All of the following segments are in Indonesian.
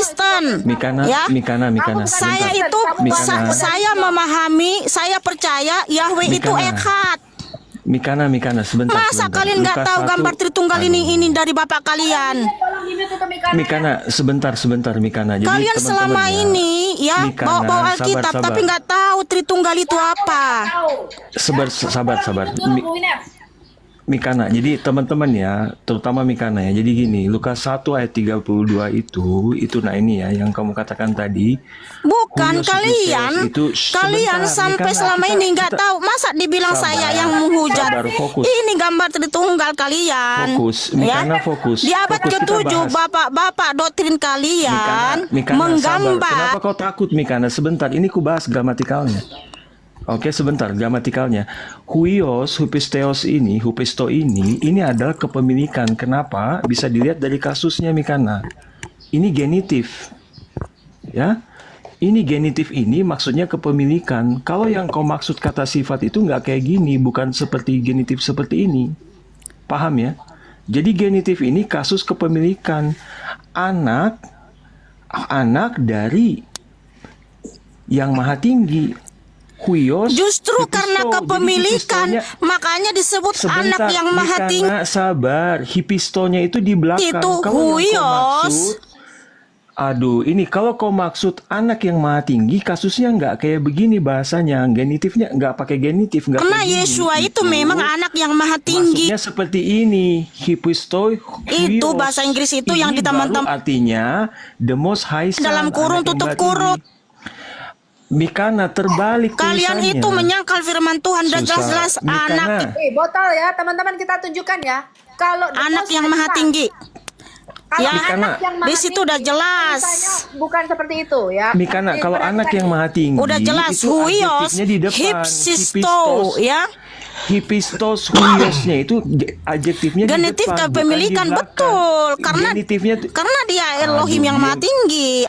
Kristen. Mikana, Ya. Mikana. Saya Sebentar. itu Mikana. saya memahami, saya percaya Yahweh itu Mikana. Echad. Mikana, sebentar. Masa sebentar. kalian nggak Lukas tahu 1. gambar Tritunggal ini dari bapak kalian? Tolong di mute itu Mikana. Mikana, sebentar Mikana. Jadi Kalian teman-teman selama ya, ini ya Mikana, bawa Alkitab sabar. tapi nggak tahu Tritunggal itu apa. Sabar. Dulu, Bu Ines. Mikana, jadi teman-teman ya, terutama Mikana ya. Jadi gini, Lukas 1 ayat 32 itu nah ini ya yang kamu katakan tadi. Bukan Huios kalian, Episteos itu kalian sebentar, sampai Mikana, selama ini nggak tahu. Masa dibilang Sabar, saya yang menghujat? sabar, fokus. Ini gambar Tritunggal kalian. Fokus, Mikana, fokus. Di abad Fokus, kita ke-7 bahas. bapak-bapak doktrin kalian Mikana, menggambar. sabar. Kenapa kau takut Mikana? Sebentar, ini ku bahas gramatikalnya. Oke, sebentar, gramatikalnya. Hupisto ini adalah kepemilikan. Kenapa? Bisa dilihat dari kasusnya Mikana. Ini genitif. Ya. Ini genitif ini maksudnya kepemilikan. Kalau yang kau maksud kata sifat itu nggak kayak gini, bukan seperti genitif seperti ini. Paham ya? Jadi genitif ini kasus kepemilikan. Anak dari yang maha tinggi. Huios, Justru Hipisto. karena Jadi kepemilikan hipistonya- makanya disebut Sebentar, anak yang maha tinggi. Mikana, sabar. Hipistonya itu di belakang. Itu Kalau yang kau Huios. maksud, aduh, ini kalau kau maksud anak yang maha tinggi, kasusnya nggak kayak begini bahasanya. Genitifnya nggak pakai genitif. Nggak Karena kayak gini. Yesua itu memang anak yang maha tinggi. Maksudnya seperti ini, hipisto, Itu huios. bahasa Inggris itu yang Ini diteman-teman baru artinya the most high son, dalam kurung anak yang tutup maha tinggi. kurung. Mikana terbalik Kalian tulisannya. itu menyangkal firman Tuhan dan Susah. jelas-jelas Mikana. anak Botol ya, teman-teman kita tunjukkan ya. Kalau the anak most yang high maha son, tinggi. kalau Ya, anak yang maha di situ tinggi, udah jelas. tulisannya bukan seperti itu ya. Mikana, kalau anak yang maha tinggi Udah jelas itu Huios, adjektifnya di depan. hipsisto, ya. Hipistos, huiosnya itu adjektifnya Genitif di depan, kepemilikan bukan di belakang. betul Genitifnya karena dia Elohim yang maha tinggi.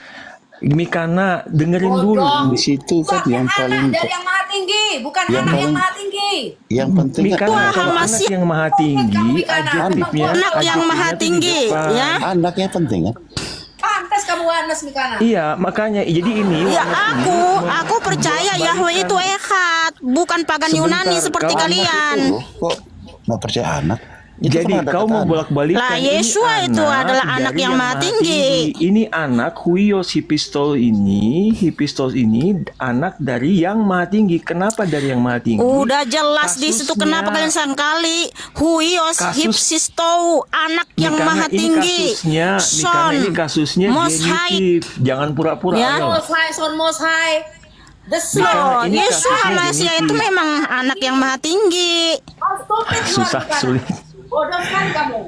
Mikana, dengerin dulu. Di situ kan yang paling anak dari yang maha tinggi, bukan yang anak yang paling- maha tinggi. yang penting Mikana, Tuhan kalau masih- anak yang maha tinggi, adjektifnya Anak yang maha adjektifnya tuh di tinggi, depan. ya. anaknya penting kan. Pantas kamu Wanes Mikana. Iya, makanya jadi ini. Ya Wanes ini aku percaya Yahweh itu Echad, bukan pagan Sebentar, Yunani seperti kalau kalian. Loh, kok nggak percaya anak? Itu Jadi kan ada kau mau kata anak. bolak-balikan. Lah, ini Yesua itu adalah anak dari yang maha tinggi. Ini anak Huios Hipistos ini anak dari yang maha tinggi. Kenapa dari yang maha tinggi? Udah jelas di situ Kasusnya- kenapa kalian sangkali Huios Kasus- hipsisto anak yang Mikana, maha ini tinggi. kasusnya, Mikana, Son, ini kasusnya Most High. genitif. Jangan pura-pura. Ya. ayo. Most high, son most high. The son. Mikana, ini Yesua kasusnya Malaysia genitif. itu memang anak yang maha tinggi. Oh, stupid you are, Susah, Mikana. sulit. Bodoh sekali kamu.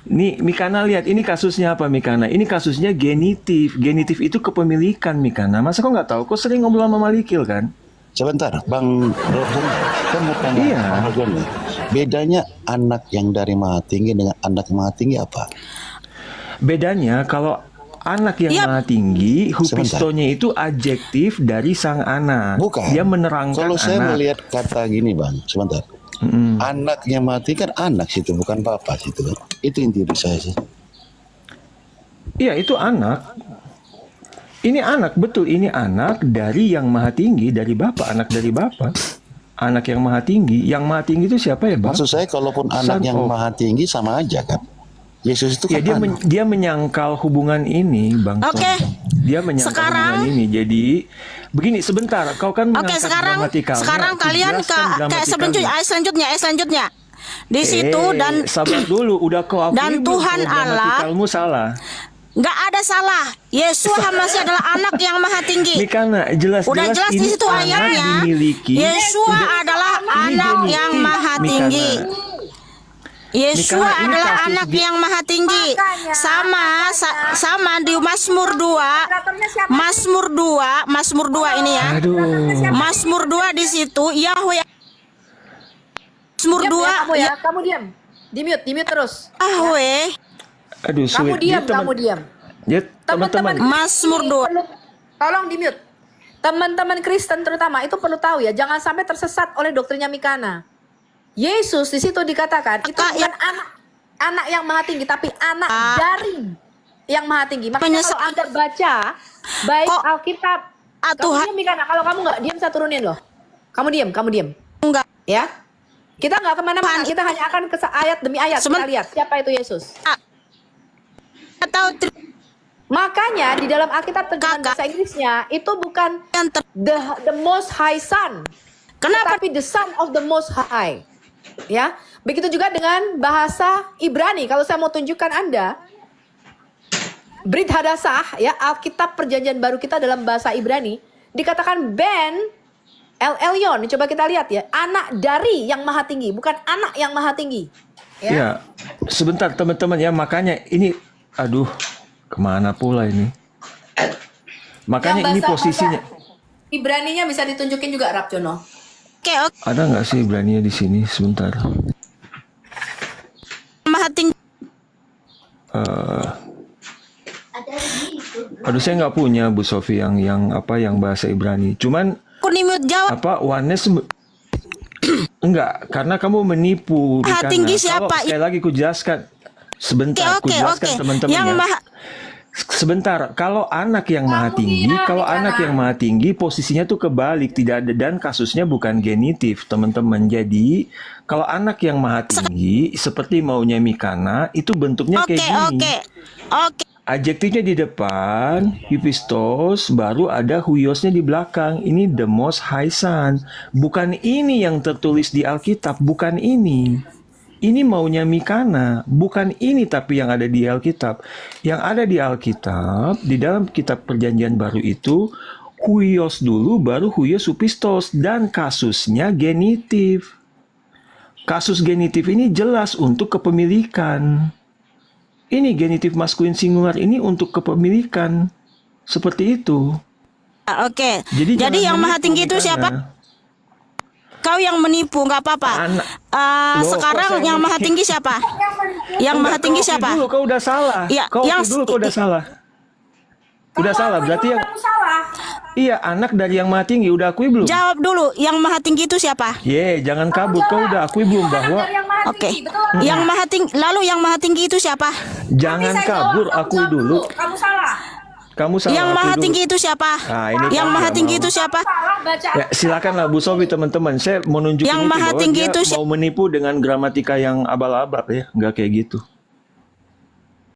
Nih, Mikana lihat, ini kasusnya apa Mikana? Ini kasusnya genitif. Genitif itu kepemilikan Mikana. Masa kau nggak tahu? Kau sering ngobrol sama Malikil kan? Sebentar, Bang Rohan, kan mau tanya Iya. Bang Rohan nih. Bedanya anak yang dari maha tinggi dengan anak maha tinggi apa? Bedanya kalau anak yang Yap. maha tinggi, hupistonya itu adjektif dari sang anak. Bukan. Dia menerangkan Kalau saya anak. melihat kata gini, Bang, sebentar. Anak yang mati kan anak situ, bukan bapak situ kan. Itu inti saya sih. Iya, itu anak. Ini anak, betul. Ini anak dari yang maha tinggi, dari bapak, anak dari bapak. Anak yang maha tinggi. Yang maha tinggi itu siapa ya, Bang? Maksud saya kalaupun anak Son yang of. maha tinggi sama aja kan. Yesus itu Ya, kan anak. dia menyangkal hubungan ini, Bang. Oke. Tom. Dia menyangkal Sekarang- hubungan ini. Jadi, begini sebentar. Kau kan Oke, mengangkat sekarang gramatikalnya. Aku kalian jelaskan kayak gramatikalnya. ayat selanjutnya. Di situ dan sabar dulu, udah kau akui dan belum Tuhan kalau Allah- gramatikalmu salah. nggak ada salah. Yesua masih adalah anak yang maha tinggi. Mikana, jelas Udah jelas di ini situ anak ayatnya. dimiliki. Yesua adalah ini anak genitif, yang maha Mikana. tinggi. Yesua Mikana, ini adalah kasus anak yang maha tinggi. Makanya, Sama di Mazmur 2. Operatornya siapa? Mazmur 2 ini ya. Aduh. Mazmur 2 di situ Yahweh. Mazmur Diam 2 ya, kamu ya, kamu diam. Di mute terus. Yahweh. Aduh, Kamu sulit. diam, Jadi, kamu diam. Ya, teman-teman. Mazmur 2. Tolong di mute. Teman-teman Kristen terutama itu perlu tahu ya, jangan sampai tersesat oleh doktrinnya Mikana. Yesus di situ dikatakan itu Kak, bukan anak yang maha tinggi, tapi anak dari yang maha tinggi. Makanya kalau Anda baca baik Kok Alkitab, kamu Tuhan diam Mikana. Kalau kamu nggak diam, saya turunin loh. Kamu diam. enggak Ya. Kita nggak kemana-mana. Kita hanya akan ke ayat demi ayat. Kita lihat siapa itu Yesus. atau Makanya di dalam Alkitab terjemahan Kakak. bahasa Inggrisnya itu bukan yang the most high son, kenapa tetapi the son of the most high. Ya, begitu juga dengan bahasa Ibrani. Kalau saya mau tunjukkan Anda, Brit Hadasah, ya, Alkitab Perjanjian Baru kita dalam bahasa Ibrani dikatakan Ben El Elyon. Coba kita lihat ya, anak dari yang maha tinggi, bukan anak yang maha tinggi. Ya, sebentar teman-teman ya, makanya ini, aduh, kemana pula ini? Makanya ini posisinya. Ibraninya bisa ditunjukin juga, Rapjono. oke Ada nggak sih Ibrani di sini? Sebentar. maha tinggi Aduh, saya nggak punya Bu Sofi yang bahasa Ibrani. Cuman aku nimut jawab Oneness enggak, karena kamu menipu. maha Rikana. tinggi Kalau siapa sekali lagi ku jelaskan. Sebentar, ku jelaskan teman-teman yang ya. maha Sebentar, kalau anak yang maha tinggi, posisinya tuh kebalik, tidak ada, dan kasusnya bukan genitif, teman-teman. Jadi, kalau anak yang maha tinggi, seperti maunya Mikana, itu bentuknya kayak gini. oke Adjektifnya di depan, Hypistos, baru ada huiosnya di belakang. Ini the most high son. Bukan ini yang tertulis di Alkitab, bukan ini. Ini maunya Mikana, bukan ini tapi yang ada di Alkitab. Yang ada di Alkitab, di dalam kitab Perjanjian Baru itu, huios dulu, baru huios Hypistos, dan kasusnya genitif. Kasus genitif ini jelas untuk kepemilikan. Ini genitif maskulin singular ini untuk kepemilikan. Seperti itu. oke Jadi jadi jangan yang maha menipu, tinggi itu Mikana. siapa? Kau yang menipu, nggak apa-apa. Loh, kok Sekarang saya yang maha menipu? tinggi siapa? Yang maha tinggi Kau siapa? dulu, kau udah salah. Iya, Kau yang dulu, kau udah salah. Udah salah, berarti yang... Iya, anak dari yang maha tinggi, udah akui belum? Jawab dulu, yang maha tinggi itu siapa? Jangan kabur, kau udah akui belum bahwa... Oke. Yang maha tinggi, lalu yang maha tinggi itu siapa? Jangan kabur, akui dulu. Kamu salah. Kamu salah, Yang akui maha dulu. tinggi itu siapa? Nah, ini Yang kan maha nggak tinggi mau. itu siapa? Baca. Ya, silakanlah Bu Sofi, teman-teman. Saya mau nunjukin Yang itu maha bahwa tinggi dia itu mau menipu dengan gramatika yang abal-abal ya, nggak kayak gitu.